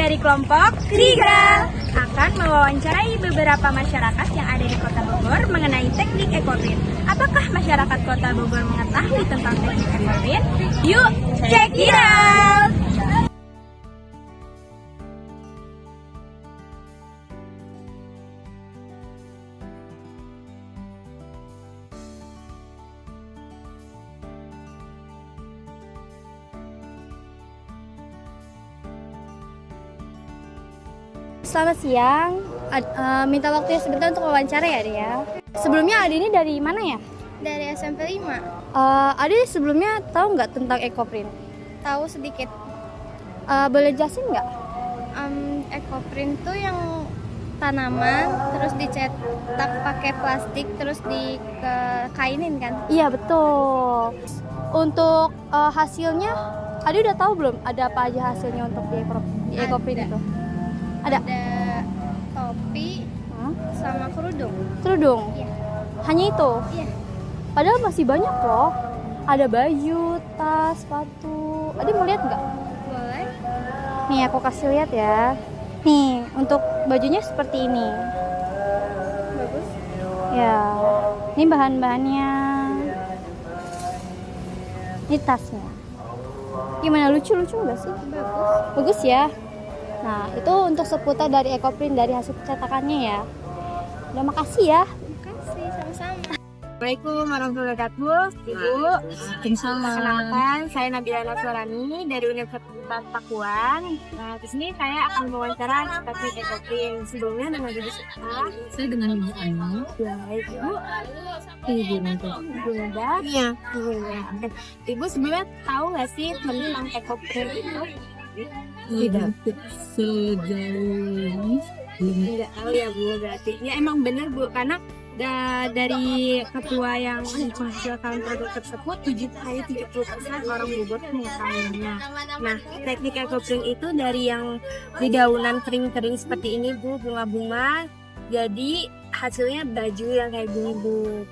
dari kelompok Trigra akan mewawancarai beberapa masyarakat yang ada di Kota Bogor mengenai teknik ekoprint. Apakah masyarakat Kota Bogor mengetahui tentang teknik ekoprint? Yuk, check it out! Selamat siang, minta waktunya sebentar untuk wawancara ya Ade ya. Sebelumnya Ade ini dari mana ya? Dari SMP 5. Ade sebelumnya tahu nggak tentang ekoprint? Tahu sedikit. Boleh jelasin nggak? Ekoprint tuh yang tanaman terus dicetak pakai plastik terus dikainin kan? Iya betul. Untuk hasilnya, Ade udah tahu belum? Ada apa aja hasilnya untuk di ekoprint itu? Ada topi sama kerudung. Kerudung? Iya. Hanya itu? Iya. Padahal masih banyak loh. Ada baju, tas, sepatu. Ade mau lihat nggak? Boleh. Nih aku kasih lihat ya. Nih untuk bajunya seperti ini. Bagus. Ya, ini bahan-bahannya. Ini tasnya. Gimana, lucu-lucu nggak sih? Bagus. Bagus ya. Nah, itu untuk seputar dari ekoprint dari hasil cetakannya ya. Udah, makasih ya. Makasih, sama-sama. Assalamualaikum warahmatullahi wabarakatuh, Ibu. Perkenalkan, saya Nabila Nasrani dari Universitas Pakuan. Nah, di sini saya akan mewawancara teknik ekoprint. Sebelumnya dengan Ibu siapa? Saya dengan Ibu Ani. Baik, Ibu. Ibu nanti. Ibu Nada? Iya. Ibu sebelumnya tahu nggak sih tentang ekoprint itu? Tidak sejauh ini. Nggak tahu ya Bu, berarti. Ya emang benar Bu, karena dari ketua yang menghasilkan produk tersebut 70% orang Bogor mengetahuinya. Nah, teknik ekoprint itu dari yang dedaunan kering-kering seperti ini Bu, bunga-bunga, jadi hasilnya baju yang kayak gini Bu.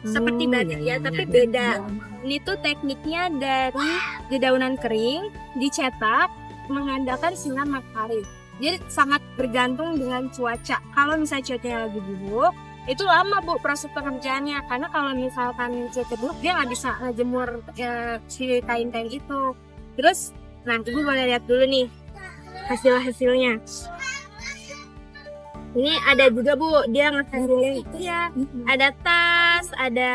Seperti batik ya, tapi beda. Ini tuh tekniknya dari dedaunan kering dicetak mengandalkan sinar matahari. Jadi sangat bergantung dengan cuaca. Kalau misalnya cuacanya lagi buruk, itu lama Bu proses pekerjaannya. Karena kalau misalkan cuaca buruk, dia nggak bisa ngejemur si kain-kain itu. Terus, nah Ibu boleh lihat dulu nih hasil-hasilnya. Ini ada juga Bu, dia ngehasilin itu ya. Ada tas, ada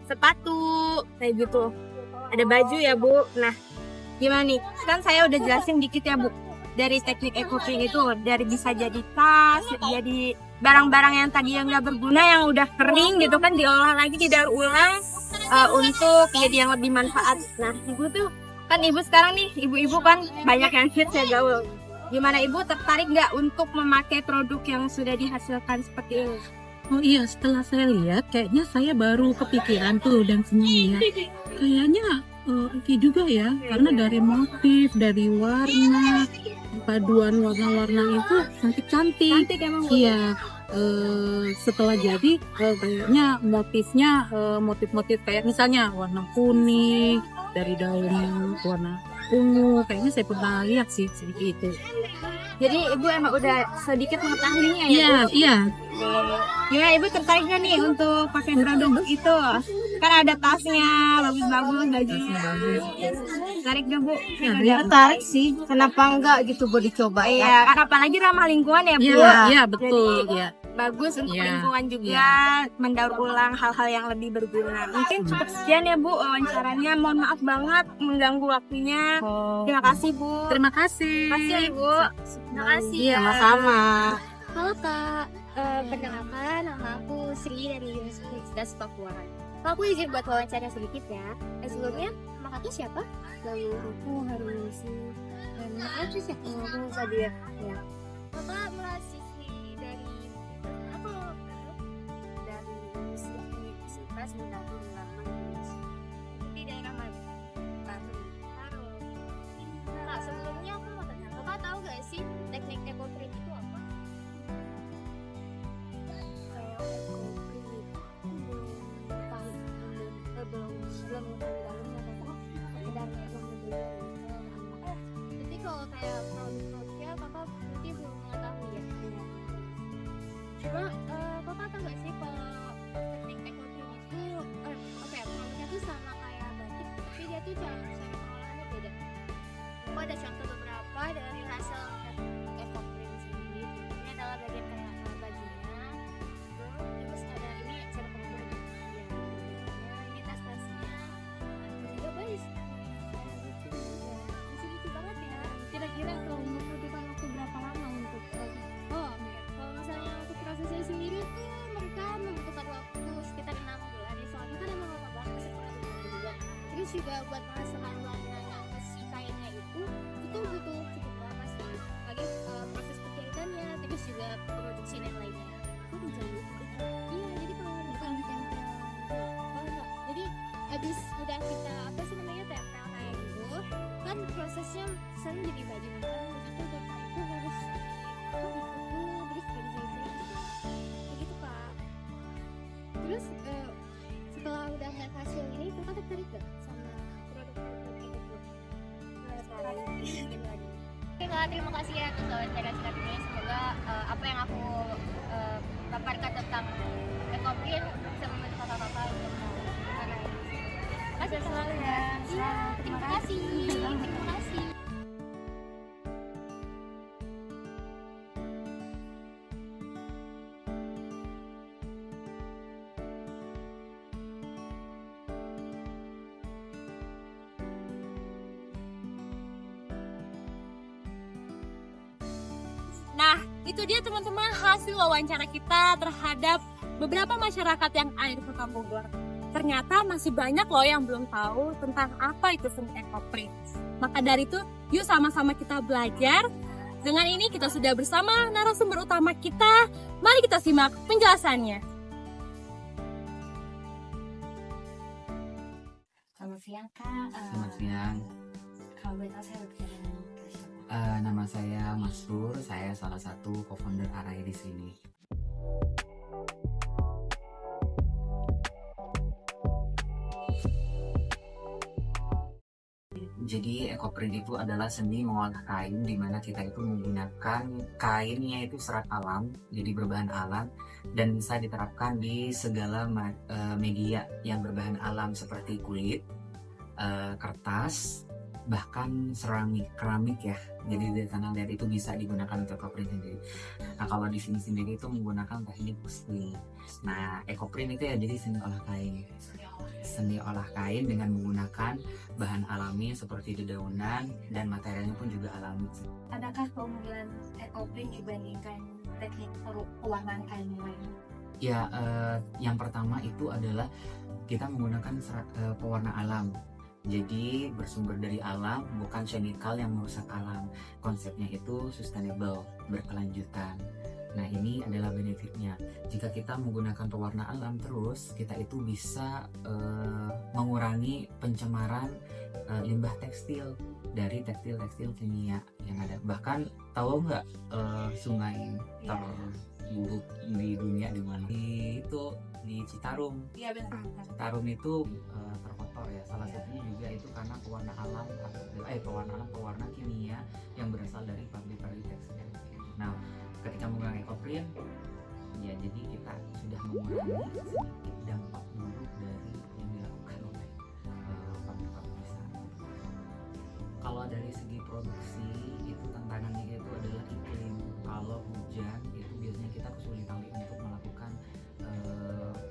sepatu, kayak gitu. Ada baju ya Bu. Nah, gimana nih? Kan saya udah jelasin dikit ya Bu. Dari teknik ekoprint itu, dari bisa jadi tas, jadi barang-barang yang tadi yang nggak berguna, yang udah kering gitu kan, diolah lagi, didaur ulang untuk jadi yang lebih manfaat. Nah, Ibu tuh, kan Ibu sekarang nih, ibu-ibu kan banyak yang hits ya gaul. Gimana Ibu tertarik nggak untuk memakai produk yang sudah dihasilkan seperti ini? Oh iya, setelah saya lihat, kayaknya saya baru kepikiran tuh dan semuanya. Kayaknya oke juga ya, karena dari motif, dari warna, paduan warna-warna itu cantik-cantik. Cantik emang Bu. Iya, setelah jadi kayaknya motifnya motif-motif kayak misalnya warna kuning, dari daun warna ungu, kayaknya saya pernah lihat sih seperti itu. Jadi Ibu emang udah sedikit mengetahuinya ya Iya, Bu? iya. Gimana Ibu tertarik nggak nih untuk pakai produk itu? Kan ada tasnya, bagus-bagus, bajunya bagus. Tertarik nggak Bu? Tertarik sih, kenapa enggak gitu Bu dicoba ya? Iya, kan apalagi ramah lingkungan ya Bu. Iya, iya betul, Jadi, ya. bagus untuk Iya, lingkungan juga, mendaur ulang hal-hal yang lebih berguna. Mungkin cukup sekian ya Bu wawancaranya. Mohon maaf banget mengganggu waktunya. Terima kasih Bu. Terima kasih. Terima kasih ya Ibu. Terima kasih. Iya. Sama-sama. Halo Kak, perkenalkan nama aku Sri dari Universitas Pakuan. Aku izin buat wawancara sedikit ya. Sebelumnya, nama kakak siapa? Nama aku Harusi. Nama aku siapa? Nama aku Sadia. Ya. Kakak mahasiswi dari apa? Dari Universitas Mendagri di daerah mana? Baru. Kak, sebelumnya aku mau tanya, kakak tahu gak sih teknik ekoprint itu apa? Belum dalamnya, jadi kalau kayak produk-produknya kakak berarti belum mengetahui ya. Cuma kakak tahu nggak sih kalau teknik ekoprint itu apa ya, produknya tuh sama kayak batik, tapi dia tuh cara pengolahannya beda. Aku ada contoh beberapa dari hasil ekoprint sendiri. Ini adalah bagian kayak bajunya, terus ada ini cara pengolahan. Ini tas-tasnya, juga guys. Lucu banget ya. Kira-kira kalau membutuhkan waktu berapa lama untuk proses? Oh, kalau misalnya untuk prosesnya sendiri tuh mereka membutuhkan waktu sekitar 6 bulan ya, soalnya kan emang lama banget setelah juga. Terus juga buat menghasilkan warnanya si kainnya itu butuh cukup lama sih. Lagi proses penjahitnya, terus juga produksi dan lainnya. Kok dijahit? Iya, jadi kalau bukan ditempel. Oh enggak, jadi habis udah kita apa sih namanya tempel kayak gitu, kan prosesnya sering jadi baju kan, itu udah itu harus terus dijahit begitu kak. Terus setelah udah ngeliat hasil ini kakak tertarik gak sama produk-produk itu? Oke kak, terima kasih ya atas wawancara singkat ini. Semoga apa yang aku paparkan tentang ekoprint bisa membantu kakak-kakak untuk mengenai ini. Terima kasih selalu ya. Iya, terima kasih. Terima kasih. Nah, itu dia teman-teman hasil wawancara kita terhadap beberapa masyarakat yang ada di Kota Bogor. Ternyata masih banyak loh yang belum tahu tentang apa itu seni ekoprint. Maka dari itu, yuk sama-sama kita belajar. Dengan ini kita sudah bersama narasumber utama kita. Mari kita simak penjelasannya. Selamat siang Kak. Selamat siang. Kalau boleh tahu saya berbicara dengan Kak siapa? Nama saya Mas Pur. Saya salah satu co-founder Arai di sini. Jadi ekoprint itu adalah seni mengolah kain di mana kita itu menggunakan kainnya itu serat alam, jadi berbahan alam dan bisa diterapkan di segala media yang berbahan alam seperti kulit, kertas, bahkan keramik ya. Jadi dari tanah liat itu bisa digunakan untuk ekoprint sendiri. Nah kalau di sini sendiri itu menggunakan teknik pusling. Nah ekoprint itu ya jadi seni olah kain. Seni olah kain dengan menggunakan bahan alami seperti dedaunan dan materialnya pun juga alami. Adakah keunggulan ekoprint dibandingkan teknik pewarnaan kain yang lain? Ya, yang pertama itu adalah kita menggunakan pewarna alam. Jadi bersumber dari alam, bukan chemical yang merusak alam. Konsepnya itu sustainable, berkelanjutan. Nah ini adalah benefitnya. Jika kita menggunakan pewarna alam terus, kita itu bisa mengurangi pencemaran limbah tekstil dari tekstil kimia yang ada. Bahkan tahu nggak sungai terburuk di dunia di mana? Itu di Citarum. Iya benar. Citarum itu terkotor ya. Salah satunya juga itu karena pewarna alam pewarna kimia yang berasal dari pabrik-pabrik tekstil. Nah, ketika menggunakan ekoprint, ya jadi kita sudah mengurangi sedikit dampak buruk dari yang dilakukan oleh pabrik-pabrik besar. Kalau dari segi produksi itu tantangannya itu adalah iklim. Kalau hujan itu biasanya kita kesulitan untuk melakukan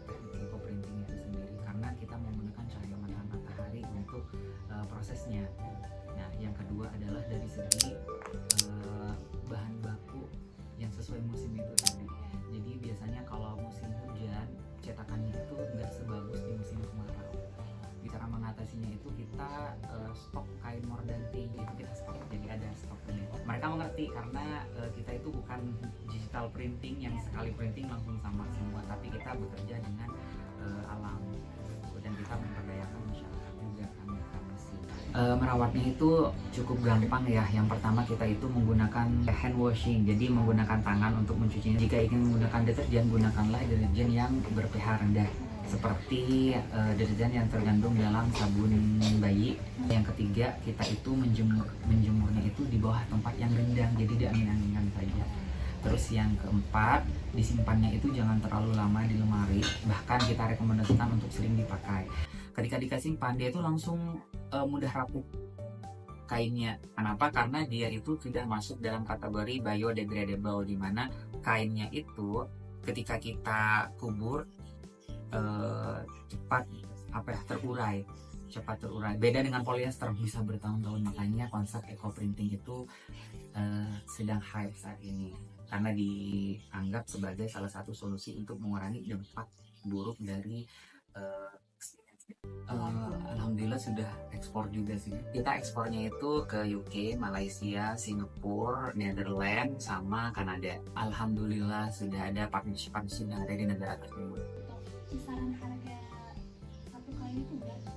teknik ekoprinting itu sendiri karena kita menggunakan cahaya matahari untuk prosesnya. Nah, yang kedua adalah dari segi bahan baku yang sesuai musim itu tadi. Jadi biasanya kalau musim hujan cetakannya itu nggak sebagus di musim kemarau. Cara mengatasinya itu kita stok kain mordanti itu kita stok, jadi ada stoknya. Mereka mengerti karena kita itu bukan digital printing yang sekali printing langsung sama semua, tapi kita bekerja dengan alam dan kita memperdayakan masyarakat juga kan masih. Merawatnya itu cukup gampang ya. Yang pertama kita itu menggunakan hand washing, jadi menggunakan tangan untuk mencucinya. Jika ingin menggunakan deterjen, gunakanlah deterjen yang ber-pH rendah. seperti deterjen yang tergandung dalam sabun bayi. Yang ketiga, kita itu menjemurnya itu di bawah tempat yang rindang, jadi diangin-anginkan saja. Terus yang keempat, disimpannya itu jangan terlalu lama di lemari, bahkan kita rekomendasikan untuk sering dipakai. Ketika disimpan, dia itu langsung mudah rapuh kainnya. Kenapa? Karena dia itu sudah masuk dalam kategori biodegradable, di mana kainnya itu ketika kita kubur cepat terurai. Beda dengan polyester, bisa bertahun-tahun. Makanya konsep eco printing itu sedang hype saat ini, karena dianggap sebagai salah satu solusi untuk mengurangi dampak buruk dari alhamdulillah sudah ekspor juga sih. Kita ekspornya itu ke UK, Malaysia, Singapura, Netherlands, sama Kanada. Alhamdulillah sudah ada partnership yang ada di negara tersebut. Kisaran harga satu kain itu berapa?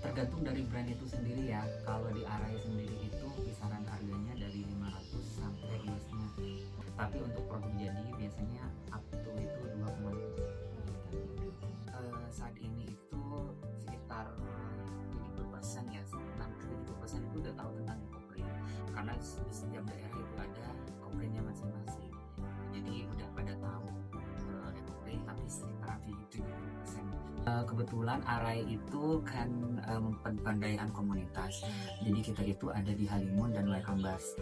Tergantung dari brand itu sendiri ya. Kalau di Arai sendiri itu kisaran harganya dari 500 sampai 2,5. Tapi untuk produk jadi biasanya up to itu 2,5. Saat ini itu sekitar 70% ya, 60-70% itu udah tahu tentang ekoprint, karena di setiap daerah itu ada ekoprintnya masing-masing. Jadi udah pada tahu ekoprint, tapi sekitar 70%. Kebetulan Arai itu kan pemberdayaan komunitas, jadi kita itu ada di Halimun dan Waikambas.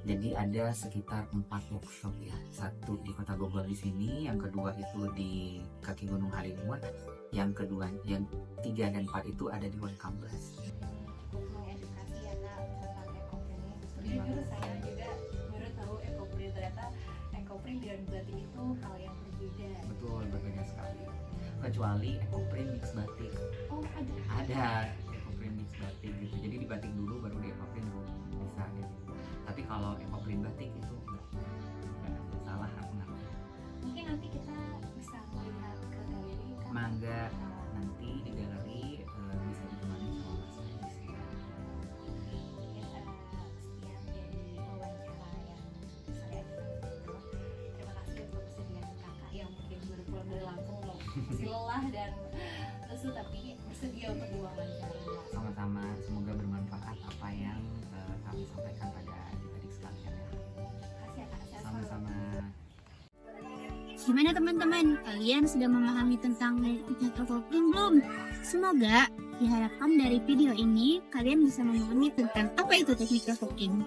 Jadi ada sekitar 4 workshop ya, satu di Kota Bogor di sini, yang kedua itu di kaki Gunung Halimun, yang 3 dan 4 itu ada di Waikambas. Cukup mengedukasi ya Kak tentang ekoprint ini. Jujur saya juga baru tahu ekoprint, ternyata ekoprint dan batik itu hal yang berbeda. Betul, berbeda sekali. Kecuali ekoprint mix batik. Oh ada. Ada ekoprint mix batik gitu. Jadi di batik dulu baru di ekoprint bisa gitu. Tapi kalau ekoprint batik itu enggak ada salah namanya. Mungkin nanti kita bisa melihat ke galeri Kak. Mangga, nanti di galeri bisa ditemani sama Mas di sini. Mungkin sekian dari wawancara yang saya adakan. Terima kasih untuk kesediaan Kakak yang mungkin baru pulang dari Lampung loh, masih lelah dan lesu tapi bersedia untuk diwawancara. Sama-sama, semoga bermanfaat apa yang kami sampaikan pada adik-adik sekalian ya. Makasih ya Kak. Sehat selalu. Sama-sama. Gimana teman-teman? Kalian sudah memahami tentang teknik ekoprint belum? Semoga diharapkan dari video ini kalian bisa memahami tentang apa itu teknik ekoprint.